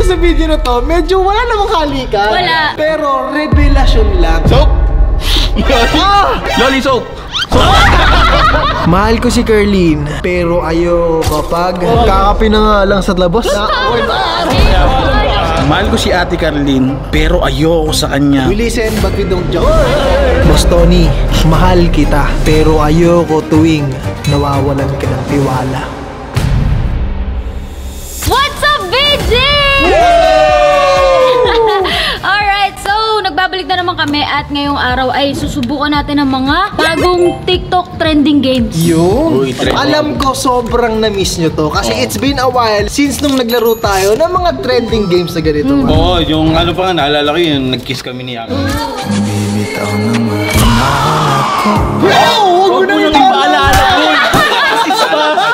sa video na to, medyo wala namang halikan. Wala. Pero revelasyon lang. Soap! Loli soap! Mahal ko si Kerlin, pero ayo kapag kakapi na nga lang sa labas. Mahal ko si Ate Carlin, pero ayoko sa kanya. We listen but we don't judge. Boss Tony, mahal kita, pero ayoko tuwing nawawalan ka ng tiwala. What's up, VJ? Alright, so nagbabalik na naman kami at ngayong araw ay susubukan natin ang mga bagong TikTok trending games. Yun. Uy, trending. Alam ko sobrang na-miss nyo to kasi it's been a while since nung naglaro tayo ng mga trending games na ganito. Oo, yung ano pa nga, naalala ko yung nag-kiss kami ni Yang. Bibitaw naman. Wow! Huwag mo nang ipaalala ko!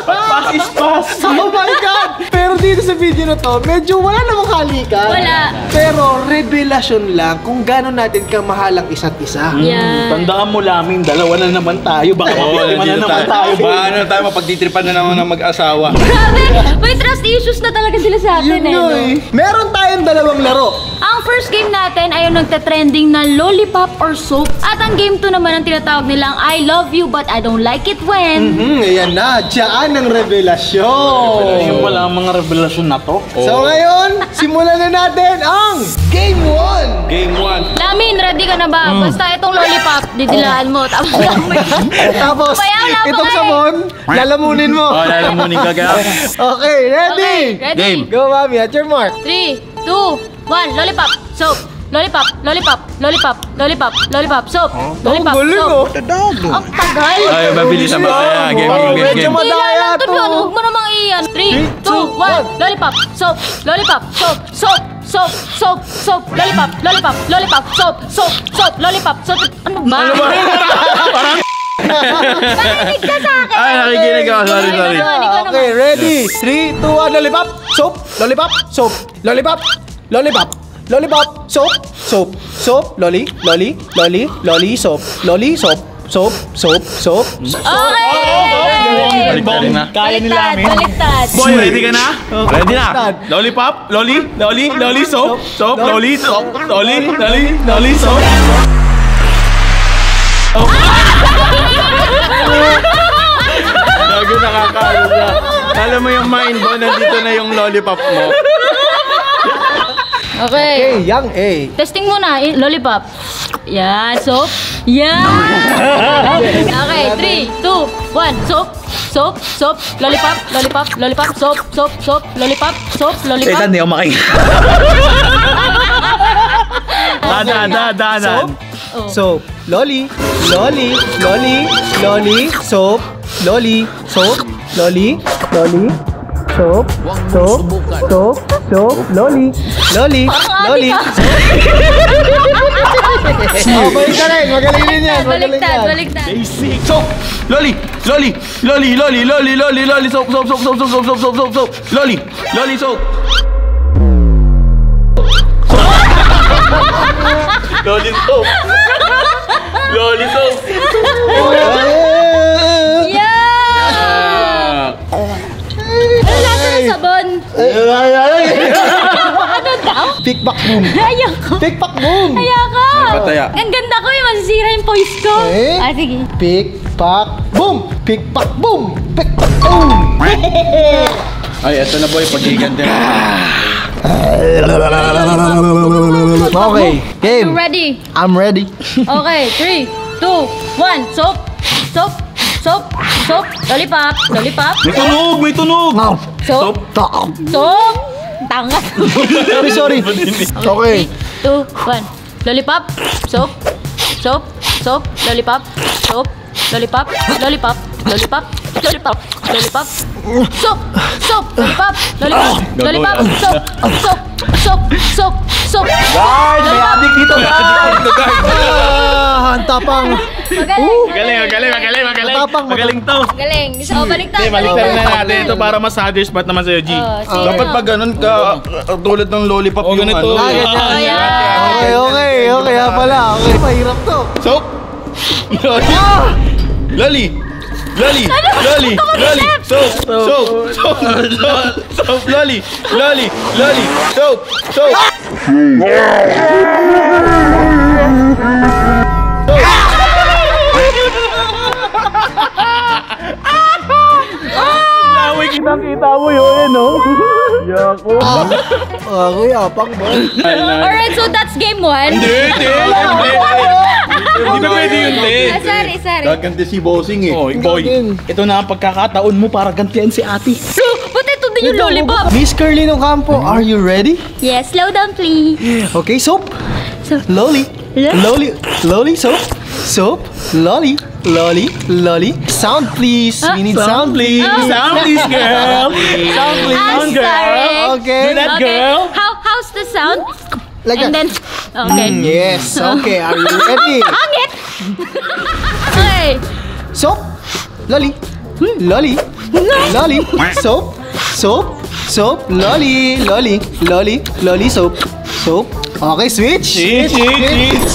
Pass is pass! Oh my God! Pero dito sa video na to, medyo wala namang halikan. Wala. Pero revelasyon lang kung gano'n natin kamahal ang isa't isa. Yan. Tandaan mo laming, dalawa na naman tayo. Baka na naman tayo. Baka na tayo mapagtitripan na naman ng mag-asawa. Grabe! May trust issues na talaga sila sa atin Yun nga eh. Meron tayong dalawang laro. Ang first game natin ay yung nagte-trending na Lollipop or Soap. At ang game 2 naman ang tinatawag nilang I love you but I don't like it when. Ayan na, dyan ang revelasyon. Yung wala ang mga revelasyon na to. So ngayon, simulan na natin ang Game 1! Game 1. Lamin, ready ka na ba? Basta itong lollipop, didilaan mo. Tapos Tapos, Bayaw na, itong baka eh. sabon, lalamunin mo. Oh, lalamunin ka ga. Okay, ready? Okay, ready? Game. Go, mami, at your mark. 3, 2, 1, lollipop, soap. Lollipop, lollipop, lollipop, lollipop, lollipop, soap. Lollipop, galing, soap. oh. Ang tagal. Ay, mabilis naman. Ayan, game. Medyo madaya Ito to. doon, huwag mo namang iyan. 3, 2, 1, lollipop, soap, lollipop, soap, soap, soap, soap, soap, lollipop, lollipop, lollipop, soap, soap, soap, lollipop, soap. Ano ba? Nakikinig ka sa akin. Ay, nakikinig ako. Sorry. Okay, ready? 3, 2, 1, lollipop, soap, lollipop, soap, lollipop, lollipop, lollipop, soap, soap, soap, lolly, lolly, lolly, lolly, soap, lolly, soap, soap, soap, soap. Okay! Balik na. Kaya ni Lamin. Baliktad. Boy, ready ka na? Ready na? Lollipop, lolly, lolly, lolly, soap, soap, lolly, soap, lolly, lolly, lolly, soap. Gago, nakakaano na. Alam mo yung mind mo, nandito na yung lollipop mo. Okay. Okay, young A. Testing muna, lollipop. Yan, soap. Yan. Okay, 3, 2, 1, soap. Soap, soap, lollipop, lollipop, lollipop, soap, soap, soap, lollipop, soap, lollipop. Hindi ako makinig. Daanan. Soap, lolly, lolly, lolly, lolly, soap, lolly, soap, lolly, lolly, soap, soap, soap, soap, lolly, lolly, lolly. Oh, balik ka rin. Magaling din yan. Magaling Baliktad, yan. baliktad. Basic. Soap, lolly, lolly, lolly, lolly, lolly, lolly, lolly, soap, soap, soap, soap, soap, soap, soap, soap, soap, soap, lolly, lolly, soap. Lolly soap. Lolly soap. Yeah! Ano lasa ng sabon? Ano daw? Pickback boom. Ayaw ko. Pickback boom. Ayaw ko. Pataya. Ang ganda ko yung masisira yung voice ko. Eh? Ah, sige. Pickback boom. Pickback boom. Pickback boom. Ay, eto na boy, pag-igan din. Okay, You game. ready? I'm ready. Okay, 3, 2, 1. Soap. Soap. Soap. Soap. Lollipop. Lollipop. May tunog, may tunog. Now. Soap. Stop. Soap. Tangas. Sorry. Okay. 2, 1. Lollipop. Soap. Soap. Soap. Lollipop. Soap. Lollipop. Lollipop. Lollipop. Lollipop. Lollipop. Soap. Soap. Lollipop. Lollipop. Lollipop. Soap. Soap. Soap. Soap. Soap. Guard, may adik dito, guard. Ang tapang. Magaling. Magaling to. Galing. So, baliktad. Hindi, baliktad na natin ito para mas satisfied naman sa'yo, G. Sige. Dapat pag ganun ka, tulad ng lollipop yung ano. Okay. Kaya pala. Okay, mahirap to. Soap. Lolly. Lolly. Lolly. loli, loli, soap, soap, soap, soap, loli, loli, loli, soap, soap. Kitang-kita mo yun, no? Yako. Ako yapang ba? Alright, so that's game 1. Hindi pwede yun, Sorry. Gaganti si Bossing eh. Oh, boy, ito na ang pagkakataon mo para gantihan si ate. Ba't ito din yung lollipop? Miss Curly Ocampo, are you ready? Yes, slow down please. Okay, soap. So, Loli. Loli, soap. Soap. Loli. Loli. Sound please. We need sound please. Sound please, girl. Sound please. I'm sorry. Okay. Do that, girl. How's the sound? Like And that. then, okay. Yes, okay. Are you ready? Angit! Okay. Soap. Loli. Soap. Loli. Soap. Okay, switch.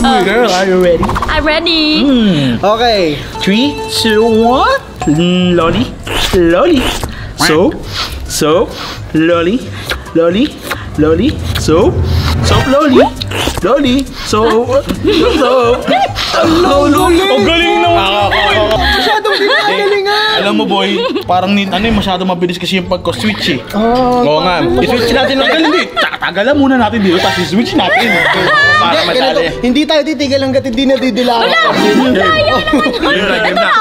Girl, are you ready? I'm ready. Okay. 3, 2, 1. Lolly. Soap. Lolly. Soap. Lolly. Soap. Ang galing naman. Masyadong ginagalingan. Alam mo, boy, parang masyado mabilis kasi yung pagko-switch eh. Oo nga. I-switch natin lang. Hindi. Tagalan muna natin dito, tapos i-switch natin. Para Ganito, matali. hindi tayo titigil hanggat hindi nadidilaan. Game na.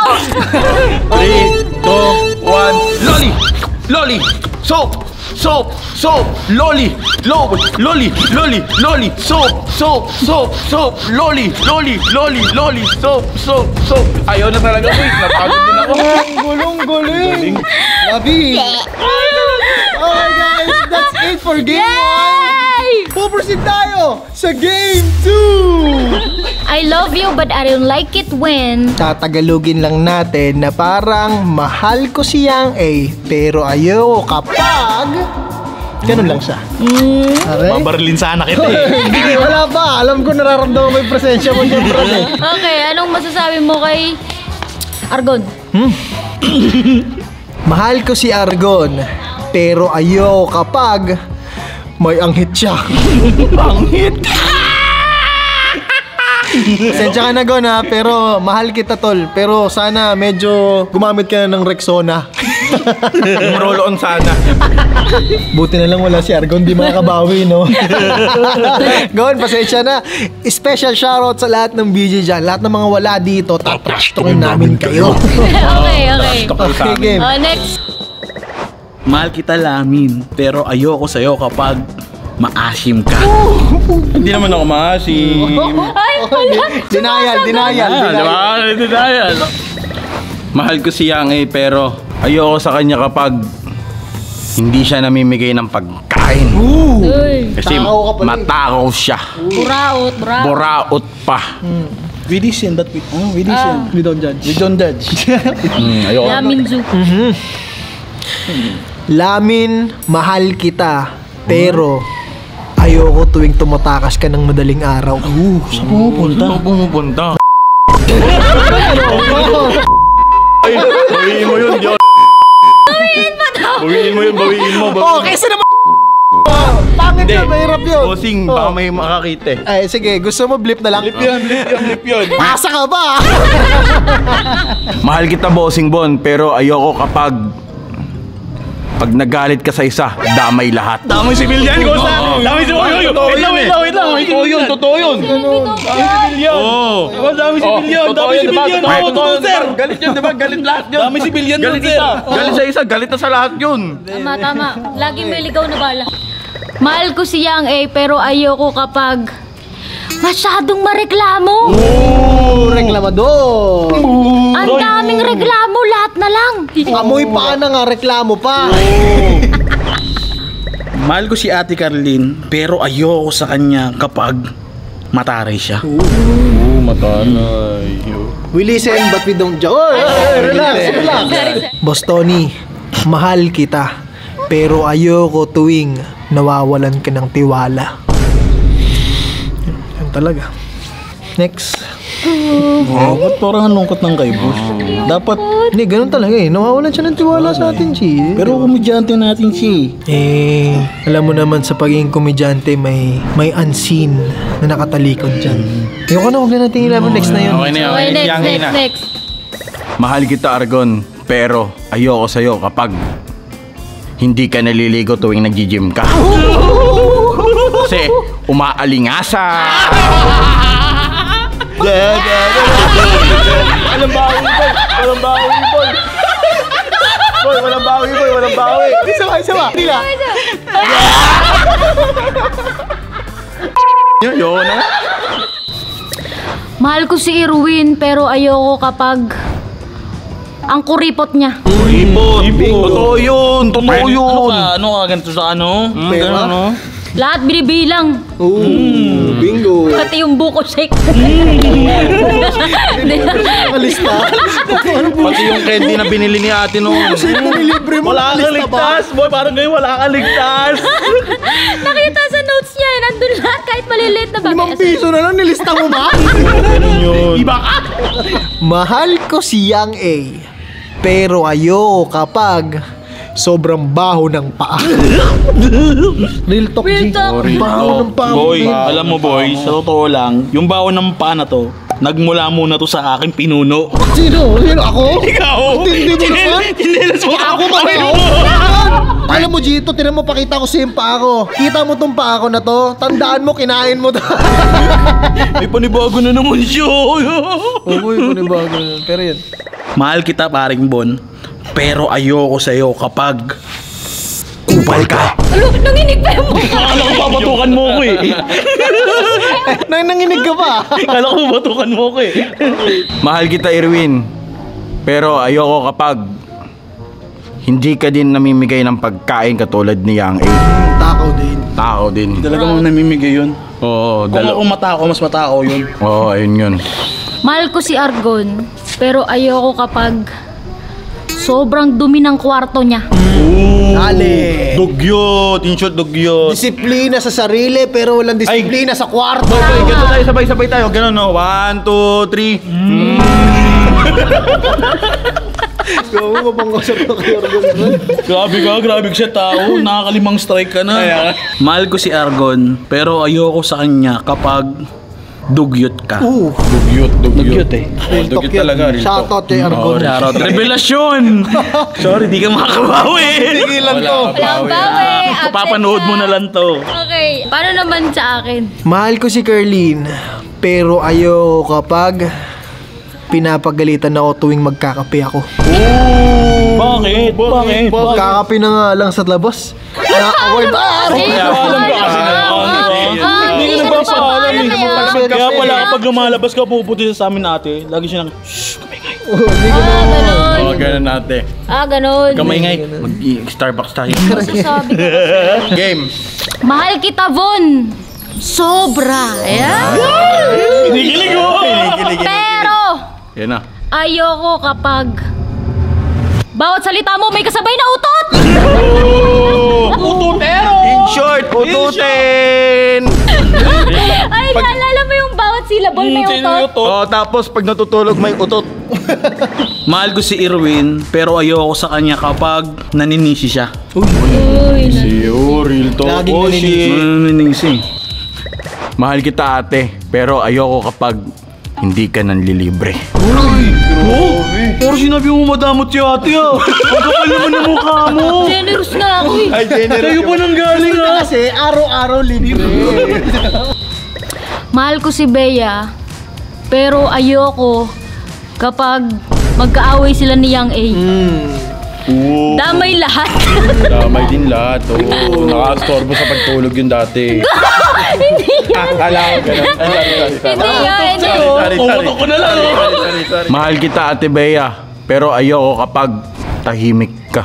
3, 2, 1. Lolly. Soap. Lolly. Soap. Lolly. Soap. Ayaw na talaga, boy. Napagod din ako. Gulong-guling. Labi. Okay guys, that's it for game 1. Puproceed tayo sa game 2. I love you but I don't like it when... Tatagalogin lang natin na parang mahal ko siyang pero ayaw kapag... Ganun lang siya. Okay? Babarilin sana kita eh. Hindi, wala pa. Alam ko nararamdaman mo yung presensya mo dyan, bro. Okay, anong masasabi mo kay Argon? Mahal ko si Argon, pero ayaw kapag may anghit siya. Anghit. Pasensya ka na, Gon, ha? Pero mahal kita, tol. Pero sana medyo gumamit ka na ng Rexona. Roll-on sana. Buti na lang wala si Argon, di makakabawi, no? Gon, pasensya na. Special shoutout sa lahat ng BJ dyan. Lahat ng mga wala dito, tatrastokin namin kayo. Okay. Okay, game. Next. Mahal kita lamin, pero ayoko sa'yo kapag maasim ka. Hindi naman ako maasim. Denial. Denial. Mahal ko si Yang pero ayoko sa kanya kapag hindi siya namimigay ng pagkain. Kasi Takaw ka pala eh. matakaw siya. Buraot. Buraot pa. We listen, but we listen. We don't judge. Ayoko. Laminzu. Lamin, mahal kita, pero ayoko tuwing tumatakas ka ng madaling araw. Saan pumupunta? Bawiin mo yun, Diyon. Bawiin mo. Oh, kesa naman. Pangit yun, mahirap yun. Bossing, baka may makakita eh. Ay, sige, gusto mo blip na lang? Blip yun. Asa ka ba? Mahal kita, Bossing Bon, pero ayoko kapag nagalit ka sa isa, damay lahat. Damay civilian, Gosa! Damay civilian! Wait lang! Totoo yun! Damay civilian! Totoo, sir! Galit yun, diba? Galit lahat yun! Damay civilian yun, sir! Galit sa isa, galit na sa lahat yun! Tama. Lagi may ligaw na bala. Mahal ko si Yang pero ayoko kapag masyadong mareklamo. Reklamador. Ang daming reklamo, lahat na lang. Amoy pa na nga, reklamo pa. Mahal ko si Ate Carlin, pero ayoko sa kanya kapag mataray siya. Mataray. We listen but we don't judge. Relax. Boss Tony, mahal kita, pero ayoko tuwing nawawalan ka ng tiwala. Yan talaga. Next. Ba't parang ang lungkot ng kay boss? Dapat, Hindi, ganun talaga eh. Nawawalan siya ng tiwala sa atin, Chi. pero komedyante natin siya. Alam mo naman sa pagiging komedyante, may unseen na nakatalikod dyan. Ayoko na, huwag na natin ilaban next na yun. Okay na, Okay, okay. Yang ina. next. Mahal kita, Argon, pero ayoko sa'yo kapag hindi ka naliligo tuwing nag-gym ka. Kasi umaalingasa. Walang bawi, boy! Walang bawi, boy! Boy, walang bawi, boy! Walang bawi! Isa ba? Hindi na. Yun na. Mahal ko si Irwin, pero ayoko kapag ang kuripot niya. Totoo yun. Totoo yun. Ano ka? Ganito sa ano? Pera? Ano? Lahat binibilang. Bingo. Pati yung buko shake. Kalista. Pati yung candy na binili ni ate noon. Libre mo. Wala kang ligtas, boy! Parang ngayon wala kang ligtas! Nakita sa notes niya, nandun lahat kahit maliliit na bagay. 5 piso na lang, nilista mo ba? Iba ka! Mahal ko si Yang A. Pero ayoko kapag sobrang baho ng paa. Real talk, Real G. talk. Baho ng paa. Boy, mo. alam mo boy, sa totoo lang, yung baon ng paa na to, nagmula muna to sa aking pinuno. Sino? Sino? Ako? Ikaw! Hindi mo naman? Chinelas mo Ako ba ako? Alam mo, Gito, tinan mo, pakita ko sa yung paa ko. Kita mo tong paa ko na to. Tandaan mo, kinain mo to. May panibago na naman siya. Uy, panibago na. Pero yun. Mahal kita paring Bon, pero ayoko sa'yo kapag kupal ka. Ano? Nanginig pa yung mukha. Kala ko babatukan mo ko eh. Nanginig ka pa. Kala ko babatukan mo ko eh. Mahal kita, Irwin. Pero ayoko kapag hindi ka din namimigay ng pagkain katulad ni Yang A. Takaw din. Tao din. Talaga mo namimigay yun. Oo, Kung ako matao, mas matao yun. Oo, ayun yun. Mahal ko si Argon, pero ayoko kapag sobrang dumi ng kwarto niya. Dali. Dugyot, in short dugyot. Disiplina sa sarili, pero walang disiplina sa kwarto. Okay, ganito tayo, sabay-sabay tayo. Ganun, no? 1, 2, 3. Gawa mo pang kasap na kayo. Grabe siya tao. Nakakalimang strike ka na. Mahal ko si Argon, pero ayoko sa kanya kapag dugyot ka. Dugyot eh. Real talk Dugyot yan. talaga, real talk. Shoutout kay Argon. Shoutout. Revelasyon! Sorry, di ka makakabawi. Tigilan to. Walang bawi. Papanood mo na lang to. Okay. Paano naman sa akin? Mahal ko si Carlene, pero ayoko kapag pinapagalitan ako tuwing magkakape ako. Bakit? Kakape na nga lang sa labas. Award ba? Alam ko kasi na. Hindi ka nagpapaalam eh. Kaya pala kapag lumalabas ka, puputi sa amin ate. Lagi siya nang, shhh, kamay-ngay. Ganon. Oo, ganun natin. Ganon. Kamay-ngay. Mag-Starbucks tayo. Sabi ko. Game. Mahal kita, Von. Sobra. Ayan. Kinikilig mo! Pero, Yan na. ayoko kapag bawat salita mo may kasabay na utot. Ututero! In short, ututin! Ay, naalala mo yung bawat syllable may utot? Oh, tapos pag natutulog may utot. Mahal ko si Irwin, pero ayoko sa kanya kapag naninisi siya. Uy, Real talk. Laging naninisi. Naninisi. Mahal kita, ate, pero ayoko kapag hindi ka nanlilibre. Pero sinabi mo madamot si ate ah. Ang kapal naman ng mukha mo. generous na ako eh. Ay, generous. Kayo pa nang galing ah. Kasi araw-araw libre. Mahal ko si Bea, pero ayoko kapag magkaaway sila ni Yang A. Damay lahat. Damay din lahat. Oo, nakastorbo sa pagtulog yun dati. Hindi yan. Akala ko ganun. Hindi yan. Pumatok ko na lang. Mahal kita, Ate Bea, pero ayoko kapag tahimik ka.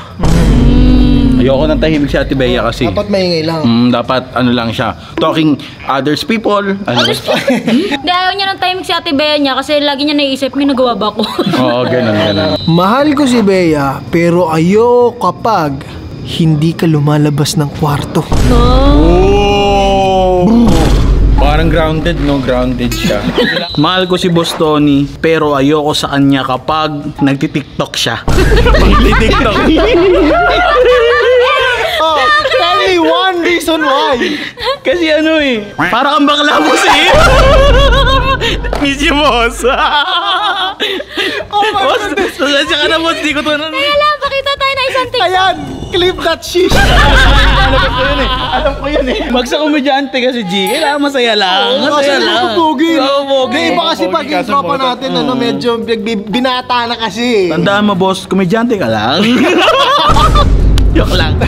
Ayoko ng tahimik si Ate Bea kasi. Dapat maingay lang. Dapat ano lang siya. Talking others people. Ano? Hindi, ayaw niya ng timing si Ate Bea niya kasi lagi niya naiisip, may nagawa ba ako? Oo, ganun. Mahal ko si Bea, pero ayoko kapag hindi ka lumalabas ng kwarto. Oh! Parang grounded, no? Grounded siya. Mahal ko si Boss Tony, pero ayoko sa kanya kapag nagti-TikTok siya. TikTok. Oh, tell me one reason why. Kasi ano eh, para kang bakla mo eh. Miss you, boss. Oh my Boss, goodness. pasensya ka na, boss. Di ko to na... Kaya lang, pakita tayo na isang TikTok. Ayan, clip that shish. Alam ko yun eh. Mag sa komedyante kasi, G. Kailangan masaya lang. Masaya Kasi lang. pogi. Oo, pogi. Di, iba kasi pag yung tropa natin, ano, medyo binata na kasi. Tandaan mo, boss, komedyante ka lang. Joke lang.